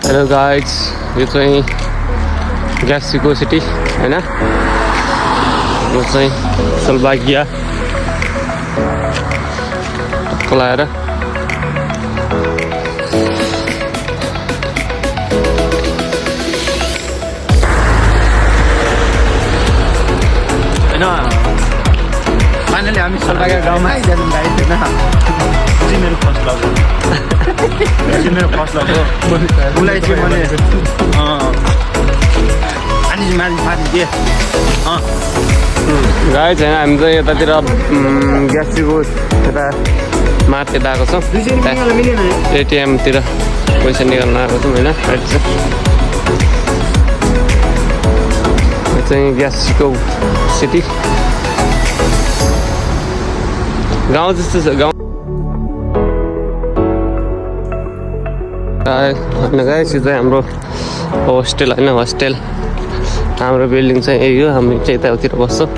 Hello guys, यो चाहिँ ग्याक्सीको city हैन। यो चाहिँ सलबागिया खोलाएर होइन फाइनली हामी सलबागिया गाउँमा आइजानु गाइस होइन। चाहिँ मेरो फर्स्ट लभ हो। चाहिँ मेरो फर्स्ट लभ हो। उसलाई चाहिँ मैले अनि माथि दिएँ। गाइज होइन, हामी चाहिँ यतातिर ग्याक्सीको यता मार्केट आएको छौँ। एटिएमतिर पैसा निकाल्न आएको छौँ होइन। यो चाहिँ ग्याक्सीको सिटी गाउँ जस्तो छ गाउँ। होइन गाइस, यो चाहिँ हाम्रो होस्टेल होइन, होस्टेल। हाम्रो बिल्डिङ चाहिँ यही हो, हामी चाहिँ यतातिर बस्छौँ।